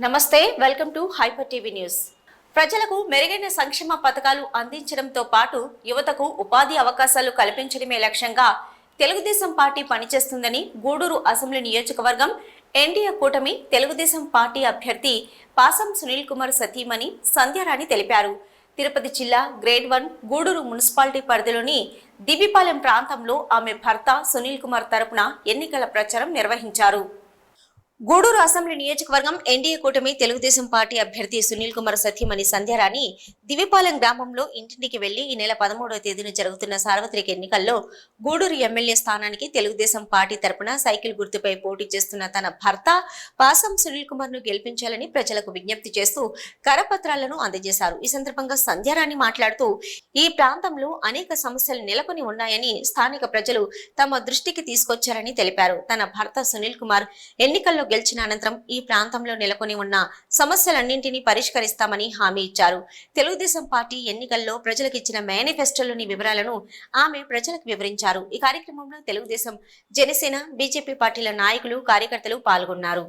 నమస్తే, welcome to hyper TV news. ప్రజలకు మెరుగైన సంక్షేమ పథకాలు అందించడంతో పాటు యువతకు ఉపాధి అవకాశాలు కల్పించడమే లక్ష్యంగా తెలుగుదేశం పార్టీ పనిచేస్తుందని గూడూరు అసెంబ్లీ నియోజకవర్గం ఎన్డీఏ కూటమి తెలుగుదేశం పార్టీ అభ్యర్థి పాసం సునీల్ కుమార్ సతీమణి సంధ్యారాణి తెలిపారు. తిరుపతి జిల్లా గ్రేడ్ 1 గూడూరు మున్సిపాలిటీ పరిధిలోని దివిపాలెం ప్రాంతంలో ఆమె భర్త సునీల్ కుమార్ తరపున ఎన్నికల ప్రచారం నిర్వహించారు. గూడూరు అసెంబ్లీ నియోజకవర్గం ఎన్డీఏ కూటమి తెలుగుదేశం పార్టీ అభ్యర్థి సునీల్ కుమార్ సతీమణి సంధ్యారాణి దివిపాలెం గ్రామంలో ఇంటింటికి వెళ్లి ఈ నెల 13వ తేదీన జరుగుతున్న సార్వత్రిక ఎన్నికల్లో గూడూరు ఎమ్మెల్యే స్థానానికి తెలుగుదేశం పార్టీ తరపున సైకిల్ గుర్తుపై పోటీ చేస్తున్న తన భర్త పాసం సునీల్ కుమార్ ను గెలిపించాలని ప్రజలకు విజ్ఞప్తి చేస్తూ కరపత్రాలను అందజేశారు. ఈ సందర్భంగా సంధ్యారాణి మాట్లాడుతూ ఈ ప్రాంతంలో అనేక సమస్యలు నెలకొని ఉన్నాయని స్థానిక ప్రజలు తమ దృష్టికి తీసుకొచ్చారని తెలిపారు. తన భర్త సునీల్ కుమార్ ఎన్నికల్లో గెలిచిన అనంతరం ఈ ప్రాంతంలో నెలకొని ఉన్న సమస్యలన్నింటినీ పరిష్కరిస్తామని హామీ ఇచ్చారు. తెలుగుదేశం పార్టీ ఎన్నికల్లో ప్రజలకు ఇచ్చిన మేనిఫెస్టోలోని వివరాలను ఆమె ప్రజలకు వివరించారు. ఈ కార్యక్రమంలో తెలుగుదేశం, జనసేన, బీజేపీ పార్టీల నాయకులు, కార్యకర్తలు పాల్గొన్నారు.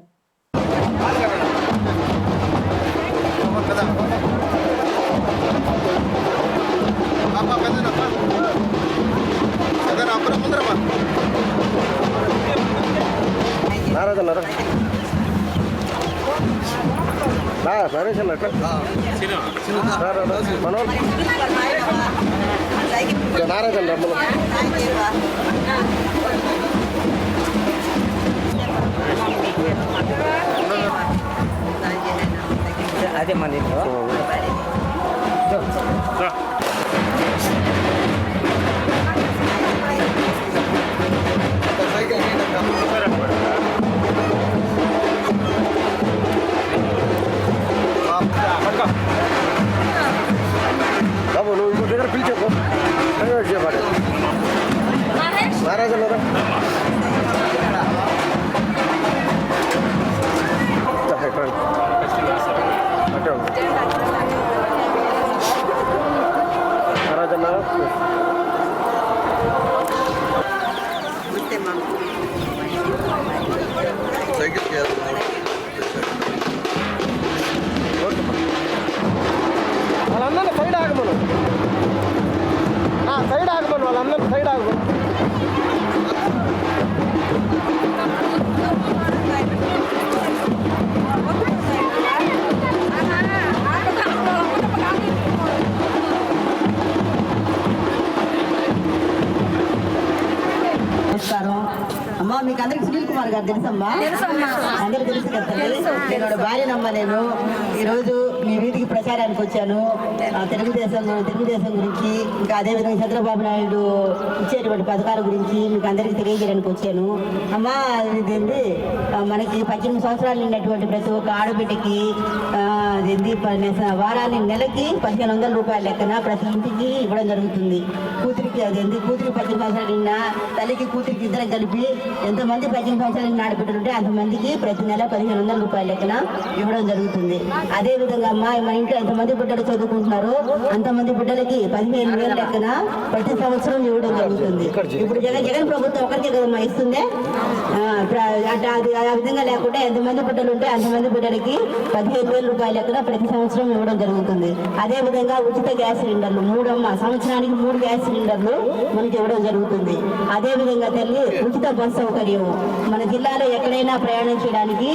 అదే మన బాబు నువ్వు ఇంకో దగ్గర పిలిచేకు మహారాజు వాళ్ళందరినీ సైడ్ ఆగమను, సైడ్ ఆగమను, వాళ్ళందరినీ సైడ్ ఆగమను. అమ్మా మీకు అందరికి సునీల్ కుమార్ గారు తెలుసమ్మా? అందరికి తెలుసు కదా. నేను భార్యనమ్మా. నేను ఈరోజు మీ వీధికి ప్రచారానికి వచ్చాను. తెలుగుదేశం గురించి, ఇంకా అదేవిధంగా చంద్రబాబు నాయుడు ఇచ్చేటువంటి పథకాల గురించి మీకు అందరికీ తెలియజేయడానికి వచ్చాను. అమ్మా ఇదేంటి, మనకి 18 సంవత్సరాలు నిన్నటువంటి ప్రతి ఒక్క ఆడబిడ్డకి వారానికి నెలకి 1500 రూపాయల లెక్కన ప్రతి ఇంటికి ఇవ్వడం జరుగుతుంది. కూతురికి 18 సంవత్సరాలు నిన్న తల్లికి కూతురికి ఇద్దరం కలిపి ఎంతమంది 18 సంవత్సరాలు ఆడబిడ్డలు ఉంటే అంతమందికి ప్రతి నెల 1500 రూపాయల లెక్కన ఇవ్వడం జరుగుతుంది. అదేవిధంగా అమ్మా మన ఇంట్లో ఎంతమంది బిడ్డలు చదువుకుంటున్నారో అంతమంది బిడ్డలకి 15,000 లెక్కన ప్రతి సంవత్సరం ఇవ్వడం జరుగుతుంది. ఇప్పుడు జగన్ ప్రభుత్వం ఒకరికే కదమ్మా ఇస్తుందే. ఆ విధంగా లేకుండా ఎంతమంది బిడ్డలు ఉంటే అంతమంది బిడ్డలకి 15,000 రూపాయల లెక్కన ప్రతి సంవత్సరం ఇవ్వడం జరుగుతుంది. అదేవిధంగా ఉచిత గ్యాస్ సిలిండర్లు సంవత్సరానికి 3 గ్యాస్ సిలిండర్లు మనకి ఇవ్వడం జరుగుతుంది. అదేవిధంగా తల్లి ఉచిత బస్ సౌకర్యం మన జిల్లాలో ఎక్కడైనా ప్రయాణం చేయడానికి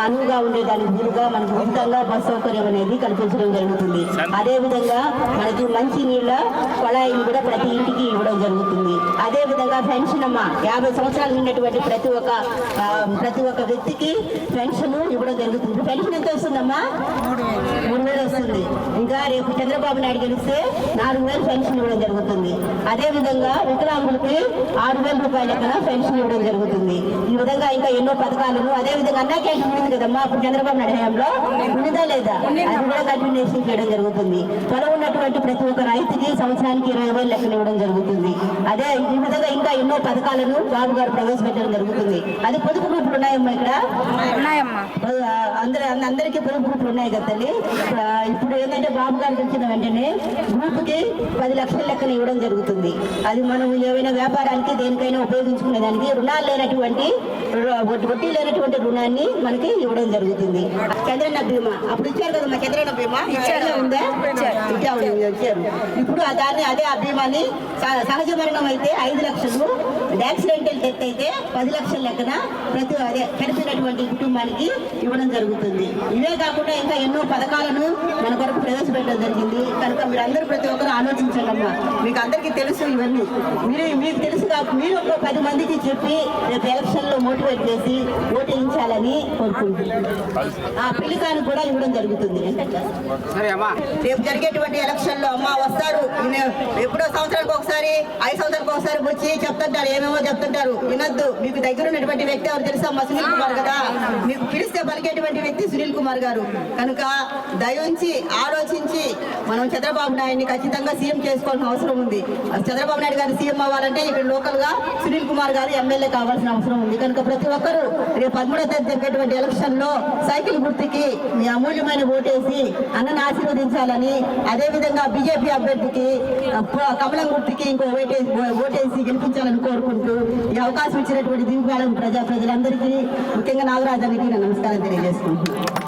అనువుగా ఉండేదానికి వీలుగా మనకు ఉచితంగా బస్ సౌకర్యం అనేది కల్పించడం జరుగుతుంది. అదేవిధంగా మనకి మంచి నీళ్ళ కొళాయిని కూడా ప్రతి ఇంటికి ఇవ్వడం జరుగుతుంది. అదేవిధంగా పెన్షన్ అమ్మ 50 సంవత్సరాలు ఉన్నటువంటి ప్రతి ఒక్క వ్యక్తికి పెన్షన్ ఇవ్వడం జరుగుతుంది. పెన్షన్ ఎంత వస్తుందమ్మా? 3,000 వస్తుంది. ఇంకా రేపు చంద్రబాబు నాయుడు గెలిస్తే 4,000 పెన్షన్ ఇవ్వడం జరుగుతుంది. అదేవిధంగా వికలాంగులకి 6,000 రూపాయల లెక్కన పెన్షన్ ఇవ్వడం జరుగుతుంది. ఈ విధంగా ఇంకా ఎన్నో పథకాలను, అదేవిధంగా అన్నా క్యాంటీన్ ఉంది కదమ్మా అప్పుడు చంద్రబాబు నాయుడు హయాంలో, ఉన్నదా లేదా? అది కూడా కంటిన్యూషన్ చేయడం జరుగుతుంది. పొలం ఉన్నటువంటి ప్రతి ఒక్క రైతుకి సంవత్సరానికి 20,000 లెక్కన ఇవ్వడం జరుగుతుంది. అదే ఈ విధంగా ఇంకా ఇంకా ఎన్నో పథకాలను బాబు గారు ప్రవేశపెట్టడం జరుగుతుంది. అది పొదుపు గ్రూపులు ఉన్నాయమ్మా ఇక్కడ ఉన్నాయమ్మా. అందరికీ పొదుపు గ్రూపులు ఉన్నాయి కదా తల్లి. ఇప్పుడు ఏంటంటే బాబు గారికి వచ్చిన వెంటనే గ్రూపుకి 10 లక్షల లెక్కన ఇవ్వడం జరుగుతుంది. అది మనం ఏవైనా వ్యాపారానికి దేనికైనా ఉపయోగించుకునే దానికి వడ్డీ లేనటువంటి రుణాన్ని మనకి ఇవ్వడం జరుగుతుంది. చంద్రన్న బీమా అప్పుడు ఇచ్చారు కదమ్మా, చంద్రన్న బీమా ఉందా? ఇచ్చారు. ఇప్పుడు అదే ఆ బీమాని సహజ మరణం అయితే 5 లక్షలు, యాక్సిడెంటల్ డెత్ అయితే 10 లక్షల లెక్కన చనిపోయినటువంటి కుటుంబానికి ఇవ్వడం జరుగుతుంది. ఇవే కాకుండా ఇంకా ఎన్నో పథకాలను మన కొరకు ప్రవేశపెట్టడం జరిగింది. కనుక మీరందరూ ప్రతి ఒక్కరు ఆలోచించండి అమ్మా. మీకు అందరికీ తెలుసు ఇవన్నీ, మీకు తెలుసు కాబట్టి మీరు ఒక 10 మందికి చెప్పి రేపు ఎలక్షన్ లో మోటివేట్ చేసి ఓటేయించాలని కోరుకుంటున్నాను. ఆ పిల్లకాయలు కూడా ఇవ్వడం జరుగుతుంది. రేపు జరిగేటువంటి ఎలక్షన్ లో అమ్మ వస్తారు, ఎప్పుడో సంవత్సరానికి ఒకసారి 5 సంవత్సరాలకు ఒకసారి వచ్చి చెప్తుంటారు, ఏమేమో చెప్తుంటారు. వినొద్దు. మీకు దగ్గర ఉన్నటువంటి వ్యక్తి ఎవరు తెలుసా? మా సునీల్ కుమార్ కదా. మీకు పిలిస్తే పలికేటువంటి వ్యక్తి సునీల్ కుమార్ గారు. కనుక దయించి ఆలోచించి మనం చంద్రబాబు నాయుడిని ఖచ్చితంగా సీఎం చేసుకోవాల్సిన అవసరం ఉంది. చంద్రబాబు నాయుడు గారు సీఎం అవ్వాలంటే ఇక్కడ లోకల్ గా సునీల్ కుమార్ గారు ఎమ్మెల్యే కావాల్సిన అవసరం ఉంది. కనుక ప్రతి ఒక్కరూ రేపు 13వ తేదీ జరిగేటువంటి ఎలక్షన్ లో సైకిల్ గుర్తుకి మీ అమూల్యమైన ఓటేసి అన్నను ఆశీర్వదించాలని, అదే విధంగా బీజేపీ అభ్యర్థికి కమలం గుర్తుకి ఇంకో ఓటేసి గెలిపించాలని కోరుకుంటూ ఈ అవకాశం ఇచ్చినటువంటి దిగుపాలెం ప్రజలందరికీ, ముఖ్యంగా నాగరాజానికి నేను నమస్కారం తెలియజేసుకుంటున్నాను.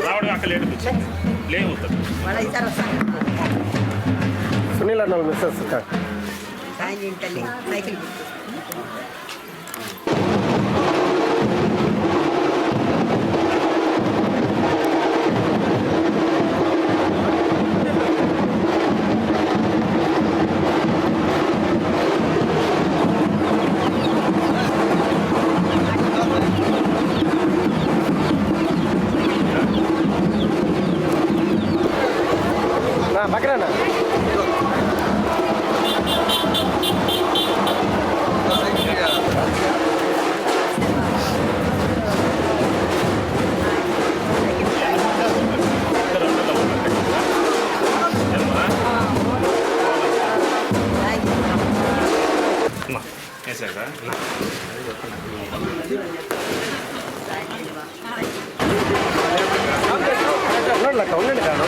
రావడం అక్కడ లేట్ లేవు సునీల్ అన్న మిస్సెస్ సైకిల్ పక్కన వేసాక ఉండండి కాదు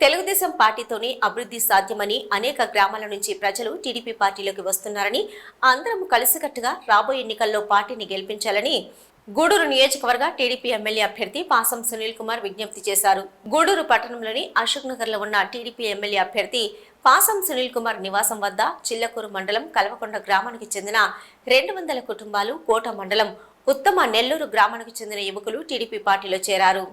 తెలుగుదేశం పార్టీతోనే అభివృద్ధి సాధ్యమని అనేక గ్రామాల నుంచి ప్రజలు టీడీపీ పార్టీలోకి వస్తున్నారని అందరం కలిసికట్టుగా రాబోయే ఎన్నికల్లో పార్టీని గెలిపించాలని గూడూరు నియోజకవర్గ టీడీపీ ఎమ్మెల్యే అభ్యర్థి పాసం సునీల్ కుమార్ విజ్ఞప్తి చేశారు. గూడూరు పట్టణంలోని అశోక్ నగర్ లో ఉన్న టీడీపీ ఎమ్మెల్యే అభ్యర్థి పాసం సునీల్ కుమార్ నివాసం వద్ద చిల్లకూరు మండలం కల్వకొండ గ్రామానికి చెందిన 200 కుటుంబాలు, కోట మండలం ఉత్తమ నెల్లూరు గ్రామానికి చెందిన యువకులు టీడీపీ పార్టీలో చేరారు.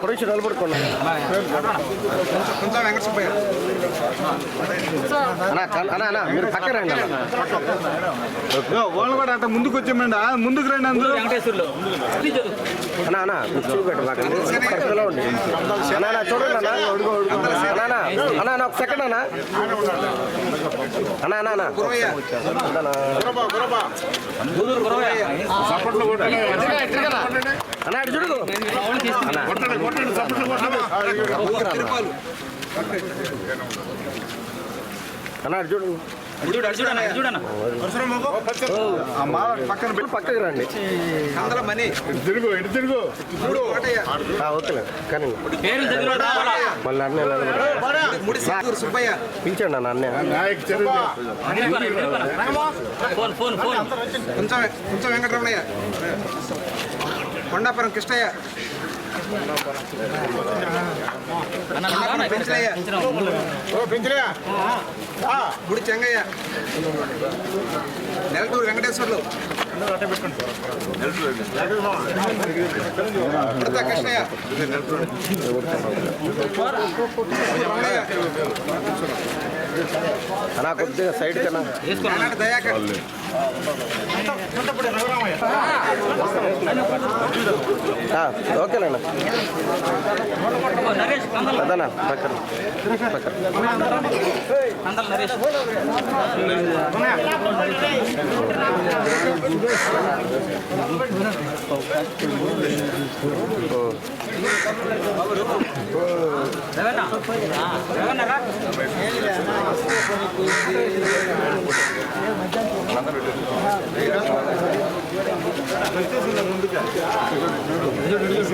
పొడిచి నిలబడుకున్నా మీరు పక్క రండి వాళ్ళు కూడా అట్లా ముందుకు వచ్చామండి ముందుకు రండి అందరూ చూడండి ఒక సెకండ్ చూడు పక్కకి రండి ఓకే కానీ మళ్ళీ పిలిచండి అన్న కొంచెం వెంకటరమణయ్య, కొండాపురం కృష్ణయ్య, గుడి చెంగయ్య, నెలటూరు వెంకటేశ్వర్లు, కృష్ణయ్య, అన్నా కొద్దిగా సైడ్ కన్నా దయాకర్, ఓకేనా అదనా పక్కన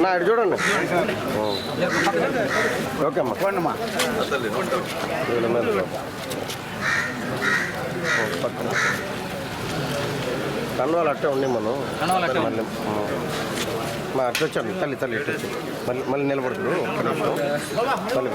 నా ఇటు చూడండి ఓకే అమ్మా పోండమ్మా పక్కన కన్వాలు అట్టే ఉండి మనం మళ్ళీ మా అట్టు వచ్చాను తల్లి ఇటు వచ్చి మళ్ళీ నిలబడుతుంది ఒక్క నిమిషం మళ్ళీ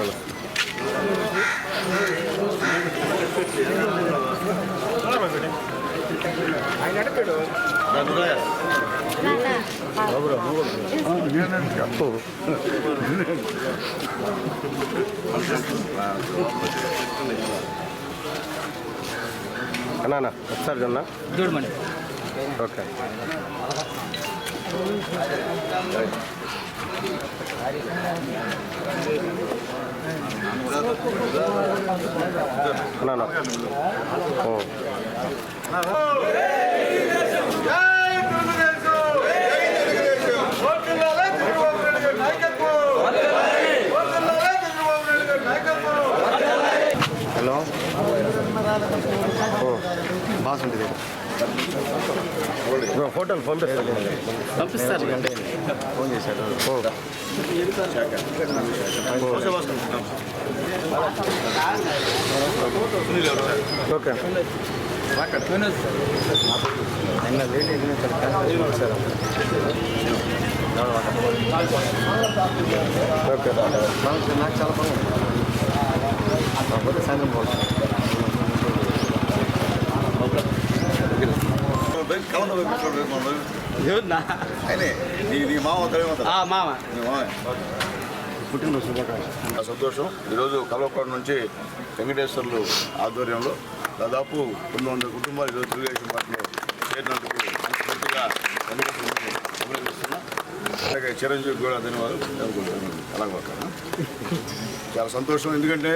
అన్నా ఒకసారి చూడన్నా చూడమని ఓకే అన్నా హలో బాగుంటుంది హోటల్ పంపిస్తారు ఫోన్ చేశారు ఓకే ఓకే నాకు చాలా బాగుంది సాయంత్రం పోవాలి పుట్టినరోజు సంతోషం. ఈరోజు కల్వకొండ నుంచి వెంకటేశ్వర్లు ఆధ్వర్యంలో దాదాపు 900 కుటుంబాలు ఈరోజు తెలుగుదేశం పార్టీలో చేరినందుకు పూర్తిగా అభినందిస్తున్నా. అలాగే చిరంజీవి కూడా ధన్యవాదాలు. అలాగే చాలా సంతోషం, ఎందుకంటే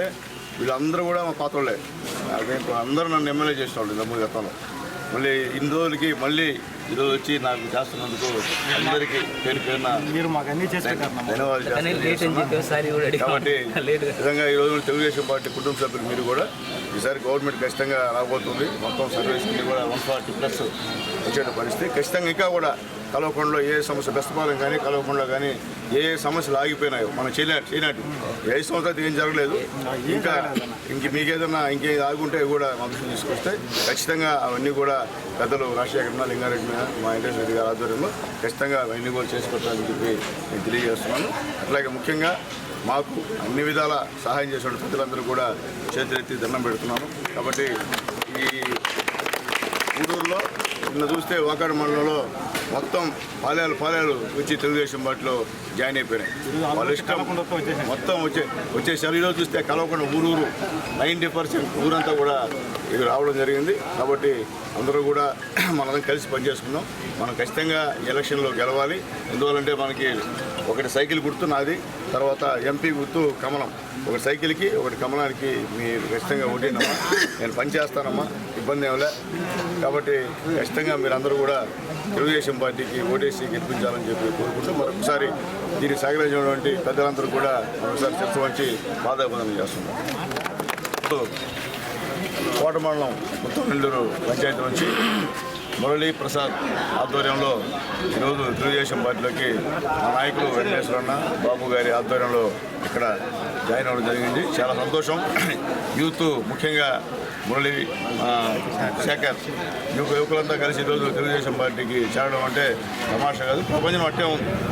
వీళ్ళందరూ కూడా మా పాత్రలే. అదే అందరూ నన్ను ఎమ్మెల్యే చేసిన వాళ్ళు నమ్ముడు గతంలో. మళ్ళీ ఇన్ని రోజులకి మళ్ళీ ఈరోజు వచ్చి నాకు చేస్తున్నందుకు అందరికీ పేరున ధన్యవాదాలు చేస్తున్నాను. కాబట్టి నిజంగా ఈరోజు తెలుగుదేశం పార్టీ కుటుంబ సభ్యులు మీరు కూడా ఈసారి గవర్నమెంట్ ఖచ్చితంగా రాబోతుంది. మొత్తం సర్వీస్ కూడా 140+ వచ్చే పరిస్థితి. ఖచ్చితంగా ఇంకా కూడా కలవకొండలో ఏ సమస్య బెస్తపాలెం కానీ కలవకొండలో కానీ ఏ సమస్యలు ఆగిపోయినాయో మనం చేయనాటి 5 సంవత్సరాలు ఏం జరగలేదు. ఇంకా మీకేదన్నా ఇంకే ఆగుంటే కూడా మా దృష్టికి తీసుకొస్తే ఖచ్చితంగా అవన్నీ కూడా పెద్దలు రాజశేఖర లింగారెడ్డి మీద మా వెంకటేశ్వర రెడ్డి గారి ఆధ్వర్యంలో ఖచ్చితంగా అవన్నీ కూడా చేసుకోవటానికి చెప్పి నేను తెలియజేస్తున్నాను. అట్లాగే ముఖ్యంగా మాకు అన్ని విధాల సహాయం చేసిన ప్రజలందరూ కూడా చేతులెత్తి దండం పెడుతున్నాను. కాబట్టి ఈ గూడూరులో నిన్న చూస్తే వాకాడు మండలంలో మొత్తం పాలెలు వచ్చి తెలుగుదేశం పార్టీలో జాయిన్ అయిపోయినాయి. వాళ్ళ ఇష్టం మొత్తం వచ్చేసారు. ఈరోజు చూస్తే కలవకుండా ఊరు 90% ఊరంతా కూడా ఇది రావడం జరిగింది. కాబట్టి అందరూ కూడా మనందరం కలిసి పనిచేసుకుందాం. మనం ఖచ్చితంగా ఎలక్షన్లో గెలవాలి. ఎందువల్లంటే మనకి ఒకటి సైకిల్ గుర్తు నాది, తర్వాత ఎంపీ గుర్తు కమలం. ఒకటి సైకిల్కి ఒకటి కమలానికి మీరు ఖచ్చితంగా ఓటేనమ్మా. నేను పనిచేస్తానమ్మా, ఇబ్బంది ఏమలే. కాబట్టి ఖచ్చితంగా మీరందరూ కూడా తెలుగుదేశం పార్టీకి ఓటేసి గెలిపించాలని చెప్పి కోరుకుంటూ మరొకసారి దీన్ని సహకరించినటువంటి పెద్దలందరూ కూడా మరొకసారి చర్చ వంచి బాధాబంధనం చేస్తున్నారు. కోట మండలం మొత్తం నెల్లూరు పంచాయతీ నుంచి మురళీ ప్రసాద్ ఆధ్వర్యంలో ఈరోజు తెలుగుదేశం పార్టీలోకి మా నాయకులు వెంకటేశ్వరన్న బాబు గారి ఆధ్వర్యంలో ఇక్కడ జాయిన్ అవ్వడం జరిగింది. చాలా సంతోషం. యూత్ ముఖ్యంగా మురళి శేఖర్ యువకులంతా కలిసి ఈరోజు తెలుగుదేశం పార్టీకి చేరడం అంటే తమాషా కాదు. ప్రపంచం అట్టే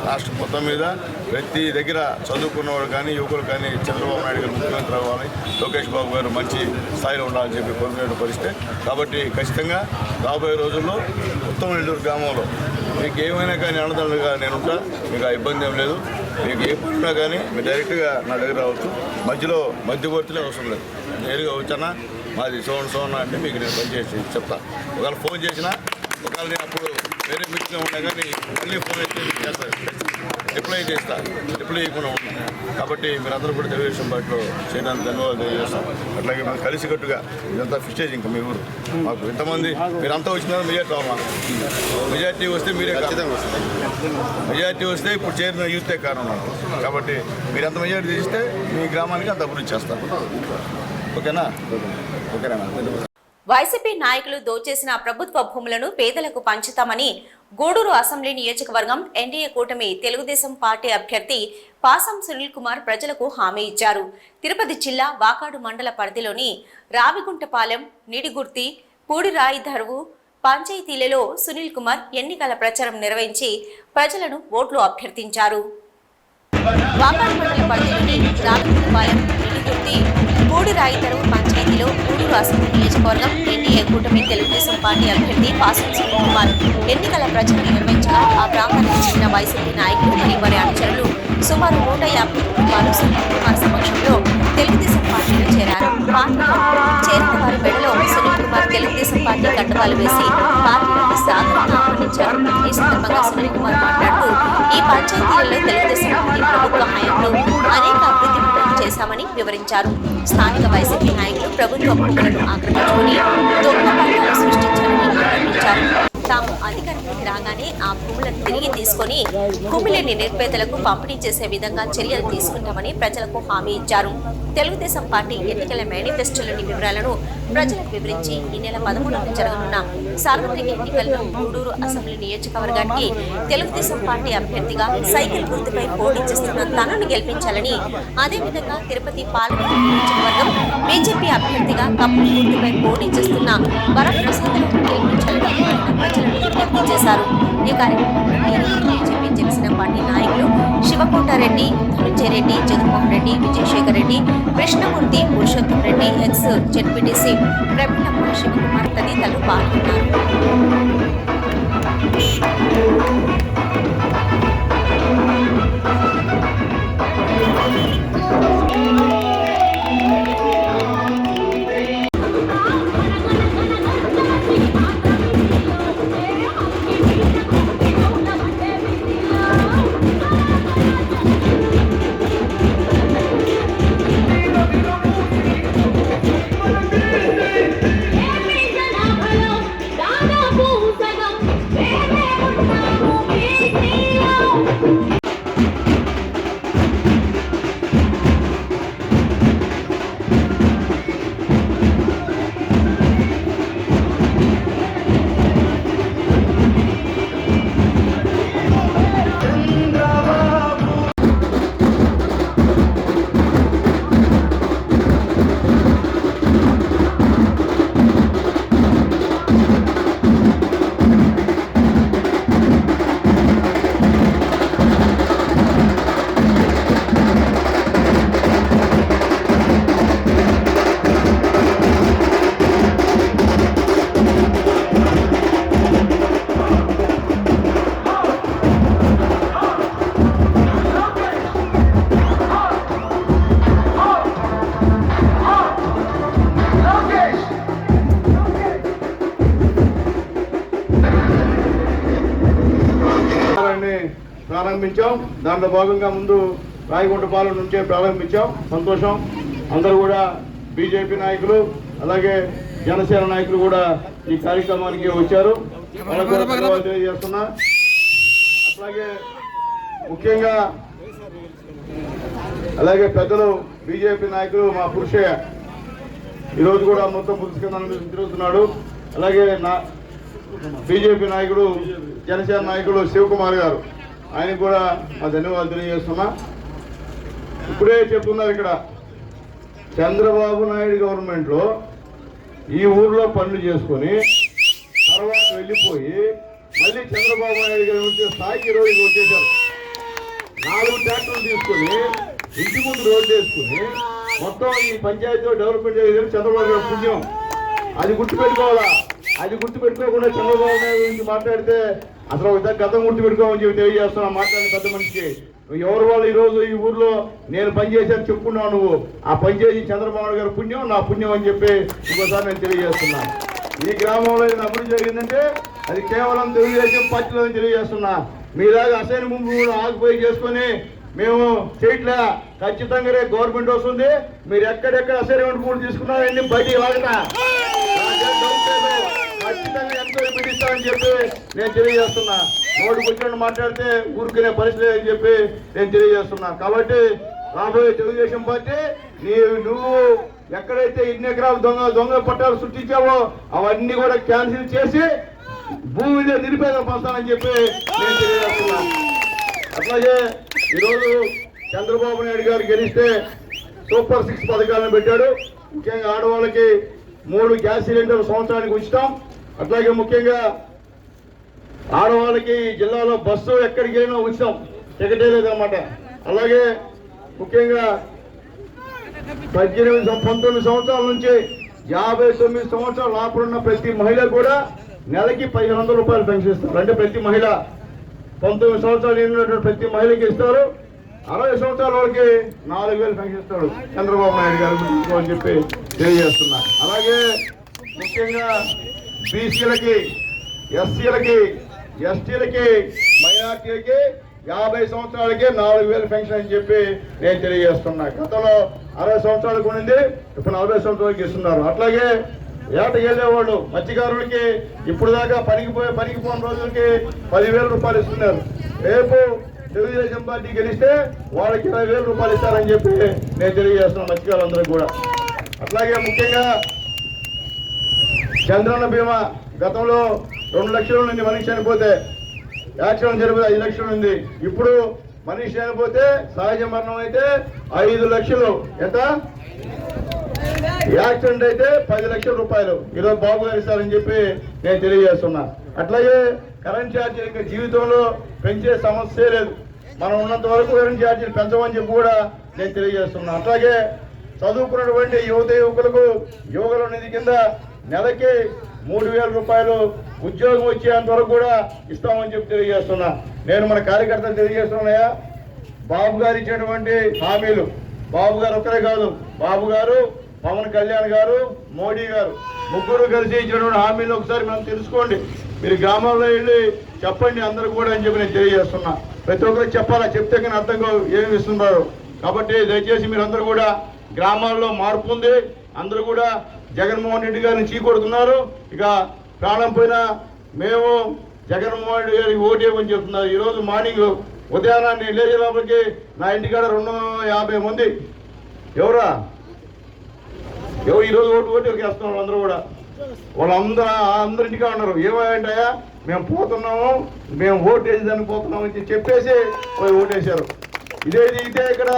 రాష్ట్రం మొత్తం మీద ప్రతి దగ్గర చదువుకున్నవాడు కానీ యువకులు కానీ చంద్రబాబు నాయుడు గారు ముఖ్యమంత్రి అవ్వాలి, లోకేష్ బాబు గారు మంచి స్థాయిలో ఉండాలని చెప్పి కోరుకునే పరిస్థితి. కాబట్టి ఖచ్చితంగా రాబోయే రోజుల్లో ఉత్తమ నెల్లూరు గ్రామంలో మీకు ఏమైనా కానీ అన్నదండగా నేను ఉంటా. మీకు ఆ ఇబ్బంది ఏం లేదు. మీకు ఏ పనున్నా కానీ మీరు డైరెక్ట్గా నా దగ్గర రావచ్చు. మధ్యలో మధ్యవర్తిలో అవసరం లేదు. నేరుగా వచ్చానా మాది సోన్ అంటే మీకు నేను పనిచేసి చెప్తా. ఒకవేళ ఫోన్ చేసినా ఒకవేళ నేను అప్పుడు వేరే మీటింగ్లో ఉన్నా కానీ మళ్ళీ ఫోన్ అయితే చేస్తాను, రిప్లై ఇవ్వకుండా ఉన్నాను. కాబట్టి మీరందరూ కూడా తెలుగుదేశం పార్టీలో చేయడానికి ధన్యవాదాలు తెలియజేస్తాం. అట్లాగే మేము కలిసికట్టుగా ఇదంతా ఫిస్టేజ్ ఇంకా మీ ఊరు మాకు ఇంతమంది మీరంతా వచ్చిన మెజార్టీ రావాలి. మెజార్టీ వస్తే మీరే ఖచ్చితంగా వస్తుంది. మెజార్టీ వస్తే ఇప్పుడు చేరిన యూతే కారణం. కాబట్టి మీరు ఎంత మెజార్టీ తీస్తే మీ గ్రామానికి అంత అభివృద్ధి చేస్తారు. ఓకేనా? వైసీపీ నాయకులు దోచేసిన ప్రభుత్వ భూములను పేదలకు పంచుతామని గూడూరు అసెంబ్లీ నియోజకవర్గం ఎన్డీఏ కూటమి తెలుగుదేశం పార్టీ అభ్యర్థి పాసం సునీల్ కుమార్ ప్రజలకు హామీ ఇచ్చారు. తిరుపతి జిల్లా వాకాడు మండల పరిధిలోని రావిగుంటపాలెం, నిడిగుర్తి, పూడిరాయి ధరువు పంచాయతీలలో సునీల్ కుమార్ ఎన్నికల ప్రచారం నిర్వహించి ప్రజలను ఓట్లు అభ్యర్థించారు. వాకాడు మండల పరిధిలోని రావిగుంటపాలెం, నిడిగుర్తి, పూడిరాయి ధరువు పంచాయతీలో గూడూరు అసెంబ్లీ నియోజకవర్గం ఎన్డీఏ కూటమి తెలుగుదేశం పార్టీ అభ్యర్థి పాసం సునీల్ కుమార్ ఎన్నికల ప్రచారం నిర్వహించగా ఆ ప్రాంతానికి చెందిన వైసీపీ నాయకులు మరియు వారి అనుచరులు సుమారు 150 కుటుంబాలు సునీల్ కుమార్ సమక్షంలో తెలుగుదేశం పార్టీలో చేరారు. పార్టీలో చేరిన వారి మెడలో సునీల్ కుమార్ తెలుగుదేశం పార్టీ కండువాలు వేసి పార్టీలోకి సాధారణ ఆహ్వానించారు. ఈ సందర్భంగా సునీల్ కుమార్ మాట్లాడుతూ ఈ పంచాయతీలలో తెలుగుదేశం పార్టీ ప్రభుత్వ హయాంలో అనేక అభివృద్ధి పనులు చేశామని వివరించారు. స్థానిక వైసీపీ నాయకులు ప్రభుత్వ భూములను ఆక్రమించుకుని దొంగ పట్టాలు సృష్టించారని ఆరోపించారు. తాము అధికారంలోకి రాగానే ఆ భూములను తిరిగి తీసుకుని కుమిలేని నిర్పేదలకు పంపిణీ చేసే విధంగా చర్యలు తీసుకుంటామని ప్రజలకు హామీ ఇచ్చారు. తెలుగుదేశం పార్టీ ఎన్నికల మేనిఫెస్టోలోని వివరాలను ప్రజలకు వివరించి ఈ నెల 13న జరగనున్న సార్వత్రిక ఎన్నికల్లో గూడూరు అసెంబ్లీ నియోజకవర్గానికి తెలుగుదేశం పార్టీ అభ్యర్థిగా సైకిల్ గుర్తుపై పోటీ చేస్తున్న తనను గెలిపించాలని, అదేవిధంగా తిరుపతి పార్లమెంట్ నియోజకవర్గం బీజేపీ అభ్యర్థిగా కప్పు గుర్తుపై పోటీ చేస్తున్న వరప్రసాద్ను గెలిపించాలని ప్రజలను విజ్ఞప్తి చేశారు. ఈ కార్యక్రమంలో బీజేపీ జనసేన పార్టీ నాయకులు శివకోటారెడ్డి, ధనుంజయ రెడ్డి, జగన్మోహన్ రెడ్డి, విజయశేఖర్ రెడ్డి, కృష్ణమూర్తి, పురుషోత్తం రెడ్డి, ఎక్స్ జెడ్పీటీసీ ప్రవీణమ్మ, శివకుమార్ తదితరులు పాల్గొన్నారు. ప్రారంభించాం. దాంట్లో భాగంగా ముందు రాయగుంటపాలెం నుంచే ప్రారంభించాం. సంతోషం. అందరూ కూడా బీజేపీ నాయకులు అలాగే జనసేన నాయకులు కూడా ఈ కార్యక్రమానికి వచ్చారు. వాళ్ళకు ధన్యవాదాలు తెలియజేస్తున్నా. అట్లాగే ముఖ్యంగా అలాగే పెద్దలు బీజేపీ నాయకులు మా పురుషయ్య ఈరోజు కూడా మొత్తం పుస్తకం తిరుగుతున్నాడు. అలాగే నా బీజేపీ నాయకుడు జనసేన నాయకుడు శివకుమార్ గారు, ఆయనకు కూడా మా ధన్యవాదాలు తెలియజేస్తున్నా. ఇప్పుడే చెప్తున్నారు ఇక్కడ చంద్రబాబు నాయుడు గవర్నమెంట్లో ఈ ఊర్లో పనులు చేసుకొని తర్వాత వెళ్ళిపోయి మళ్ళీ చంద్రబాబు నాయుడు గారు వచ్చే స్థాయికి రోజుకి వచ్చేసారు. 4 ట్రాక్టర్లు తీసుకొని ఇంటి ముందు రోడ్డు వేసుకుని మొత్తం ఈ పంచాయతీ డెవలప్మెంట్ చేసేది చంద్రబాబు గారు పుణ్యం. అది గుర్తుపెట్టుకోవాలా. అది గుర్తుపెట్టుకోకుండా చంద్రబాబు నాయుడు గురించి మాట్లాడితే అసలు గతం గుర్తుపెట్టుకోమని చెప్పి తెలియజేస్తున్నా. మాట్లాడిన పెద్ద మనిషికి ఎవరు వాళ్ళు ఈరోజు ఈ ఊర్లో నేను పనిచేశాను చెప్పుకున్నావు. నువ్వు ఆ పనిచేసి చంద్రబాబు గారి పుణ్యం నా పుణ్యం అని చెప్పి ఇంకోసారి నేను తెలియజేస్తున్నా. ఈ గ్రామంలో ఏదైనా అభివృద్ధి జరిగిందంటే అది కేవలం తెలుగుదేశం పార్టీలో తెలియజేస్తున్నా. మీలాగా అసైన్ ముందు ఆగిపోయి చేసుకొని మేము చేయట్లే. ఖచ్చితంగా గవర్నమెంట్ వస్తుంది. మీరు ఎక్కడెక్కడ అసైన్మెంట్ పూర్తి తీసుకున్నారని బయటికి లాగట ఖచ్చితంగా ఎంతో పిడిస్తామని చెప్పి నేను తెలియజేస్తున్నా. నోటు కూర్చొని మాట్లాడితే ఊరుకునే పరిస్థితి అని చెప్పి నేను తెలియజేస్తున్నా. కాబట్టి రాబోయే తెలుగుదేశం పార్టీ నువ్వు ఎక్కడైతే ఇన్ని ఎకరాలు దొంగ పట్టాలు సృష్టించావో అవన్నీ కూడా క్యాన్సిల్ చేసి భూమి మీద నిరుపేదలు పంచాలని చెప్పి నేను తెలియజేస్తున్నా. అట్లాగే ఈరోజు చంద్రబాబు నాయుడు గారు గెలిస్తే సూపర్ 6 పథకాలను పెట్టాడు. ముఖ్యంగా ఆడవాళ్ళకి 3 గ్యాస్ సిలిండర్లు సంవత్సరానికి ఉచితం. అట్లాగే ముఖ్యంగా ఆడవాళ్ళకి జిల్లాలో బస్సు ఎక్కడికి వెళ్ళినా ఉచితం, టికెటే లేదన్నమాట. అలాగే ముఖ్యంగా 19 సంవత్సరాల నుంచి 59 సంవత్సరాల లోపలున్న ప్రతి మహిళ కూడా నెలకి 1500 రూపాయలు పెన్షన్ ఇస్తారు. అంటే ప్రతి మహిళ 19 సంవత్సరాలు ఉన్నటువంటి ప్రతి మహిళకి ఇస్తారు. 60 సంవత్సరాల వాళ్ళకి 4000 పెన్షన్ ఇస్తాడు చంద్రబాబు నాయుడు గారు అని చెప్పి తెలియజేస్తున్నా. అలాగే ముఖ్యంగా బీసీలకి, ఎస్సీలకి, ఎస్టీలకి, మైనార్టీలకి 50 సంవత్సరాలకి 4000 పెన్షన్ అని చెప్పి నేను తెలియజేస్తున్నా. గతంలో 60 సంవత్సరాలకు ఉండింది, ఇప్పుడు 40 సంవత్సరాలకి ఇస్తున్నారు. అట్లాగే ఏటకి వెళ్ళేవాళ్ళు మత్స్యకారులకి ఇప్పుడు దాకా పనికి పోని రోజులకి 10,000 రూపాయలు ఇస్తున్నారు. రేపు తెలుగుదేశం పార్టీ గెలిస్తే వాళ్ళకి 20,000 రూపాయలు ఇస్తారని చెప్పి నేను తెలియజేస్తున్నాను మత్స్యకారులందరికీ కూడా. అట్లాగే ముఖ్యంగా చంద్రన్న బీమా గతంలో 2 లక్షల నుండి మనిషి చనిపోతే యాక్సిడెంట్ జరిగితే 5 లక్షలు ఉంది. ఇప్పుడు మనిషి చనిపోతే సహజ మరణం అయితే 5 లక్షలు. ఎంత? యాక్సిడెంట్ అయితే 10 లక్షల రూపాయలు ఈరోజు బాబు గారు ఇస్తారని చెప్పి నేను తెలియజేస్తున్నా. అట్లాగే కరెంట్ ఛార్జీలు ఇంకా జీవితంలో పెంచే సమస్య లేదు. మనం ఉన్నంత వరకు కరెంట్ ఛార్జీలు పెంచమని చెప్పి కూడా నేను తెలియజేస్తున్నా. అట్లాగే చదువుకున్నటువంటి యువకులకు యువకుల నిధి కింద నెలకి 3000 రూపాయలు ఉద్యోగం వచ్చేంత వరకు కూడా ఇస్తామని చెప్పి తెలియజేస్తున్నా. నేను మన కార్యకర్తలు తెలియజేస్తున్నాయా, బాబు గారు ఇచ్చినటువంటి హామీలు, బాబు గారు ఒక్కరే కాదు, బాబు గారు, పవన్ కళ్యాణ్ గారు, మోడీ గారు ముగ్గురు కలిసి ఇచ్చినటువంటి హామీలు ఒకసారి మనం తెలుసుకోండి. మీరు గ్రామాల్లో వెళ్ళి చెప్పండి అందరూ కూడా అని చెప్పి నేను తెలియజేస్తున్నా. ప్రతి ఒక్కరికి చెప్పాలా, చెప్తే కానీ అర్థం ఏమి ఇస్తున్నారు. కాబట్టి దయచేసి మీరందరూ కూడా గ్రామాల్లో మార్పు ఉంది. అందరూ కూడా జగన్మోహన్ రెడ్డి గారిని చీకొడుతున్నారు. ఇక ప్రాణం పోయినా మేము జగన్మోహన్ రెడ్డి గారికి ఓటేమని చెప్తున్నారు. ఈరోజు మార్నింగ్ ఉదయాన్నే లేచే లోపలికి నా ఇంటికాడ 250 మంది ఎవరు ఈరోజు ఓటుకి వేస్తున్నారు. అందరూ కూడా వాళ్ళందరింటిగా ఉన్నారు. ఏమంటాయా మేము పోతున్నాము, మేము ఓటు వేసేదానికి పోతున్నాము అని చెప్పేసి ఓటేశారు. ఇదే ఇక్కడ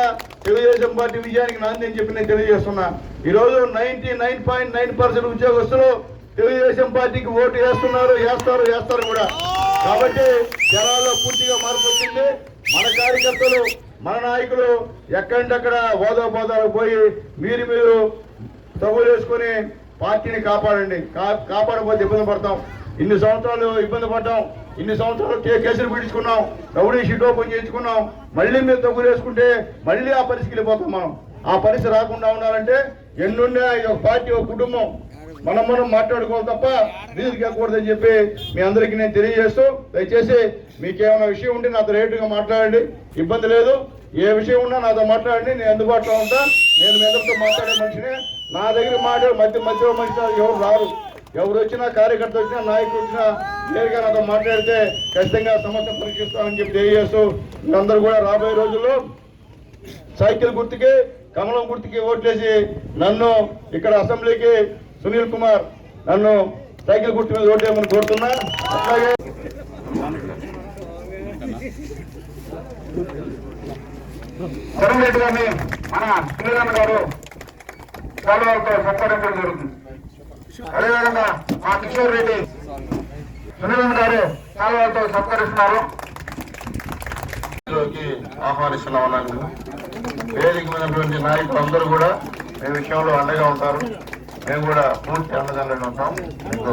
తెలుగుదేశం పార్టీ విజయానికి నాంది అని చెప్పి నేను తెలియజేస్తున్నా. ఈరోజు 99.9% ఉద్యోగస్తులు తెలుగుదేశం పార్టీకి ఓటు వేస్తారు కూడా. కాబట్టి జనాల్లో పూర్తిగా మార్పు వచ్చింది. మన కార్యకర్తలు, మన నాయకులు ఎక్కడంటక్కడ హోదాలు పోయి మీరు తగులు వేసుకొని పార్టీని కాపాడండి. కాపాడకపోతే ఇబ్బంది పడతాం. ఇన్ని సంవత్సరాలు ఇబ్బంది పడ్డాం, ఇన్ని సంవత్సరాలు కేసులు పిడుచుకున్నాం, రౌడీ షీట్ ఓపెన్ చేయించుకున్నాం. మళ్ళీ మీరు తగ్గులు వేసుకుంటే మళ్ళీ ఆ పరిస్థితికి వెళ్ళిపోతాం. మనం ఆ పరిస్థితి రాకుండా ఉండాలంటే ఎన్నుండే ఒక పార్టీ, ఒక కుటుంబం మనం మాట్లాడుకోవాలి తప్ప వీధికి వెళ్ళకూడదని చెప్పి మీ అందరికీ నేను తెలియజేస్తూ, దయచేసి మీకేమైనా విషయం ఉంటే నాతో రేటుగా మాట్లాడండి, ఇబ్బంది లేదు. ఏ విషయం ఉన్నా నాతో మాట్లాడండి, నేను అందుబాటులో ఉంటా. నేను మీ అందరితో మాట్లాడే మనిషినే. నా దగ్గర మాట్లాడే మధ్యలో మధ్య ఎవరు రారు. ఎవరు వచ్చినా, కార్యకర్త వచ్చినా, నాయకుడు వచ్చినా నేరుగా నాతో మాట్లాడితే ఖచ్చితంగా సమస్య పరిష్కరిస్తామని చెప్పి తెలియజేస్తూ, మీరందరూ కూడా రాబోయే రోజుల్లో సైకిల్ గుర్తుకి, కమలం గుర్తుకి ఓట్లేసి నన్ను ఇక్కడ అసెంబ్లీకి సునీల్ కుమార్ నన్ను సైకిల్ గుర్తు మీద ఓటేయమని కోరుతున్నా. అట్లాగే చరణ్ రెడ్డి గారిని మన సునీలన్న గారు శాలువాలతో సత్కరించడం జరుగుతుంది. అదేవిధంగా మా కిషోర్ రెడ్డి సునీలన్న గారు శాలువాలతో సత్కరిస్తున్నారు. ఆహ్వానిస్తున్నామన్నాను. వేదిక మీదటువంటి నాయకులు అందరూ కూడా ఈ విషయంలో అండగా ఉంటారు. మేము కూడా పూర్తి అండదండగా ఉంటాం. మీకు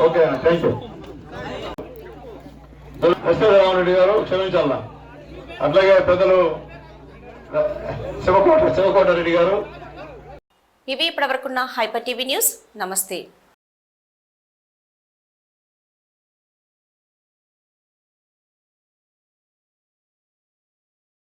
ఓకే, థ్యాంక్ యూ. రామరెడ్డి గారు క్షమించాలా. అట్లాగే పెద్దలు శివకోట రెడ్డి గారు. ఇవి ఇప్పటివరకున్న హైపర్ టీవీ న్యూస్. నమస్తే.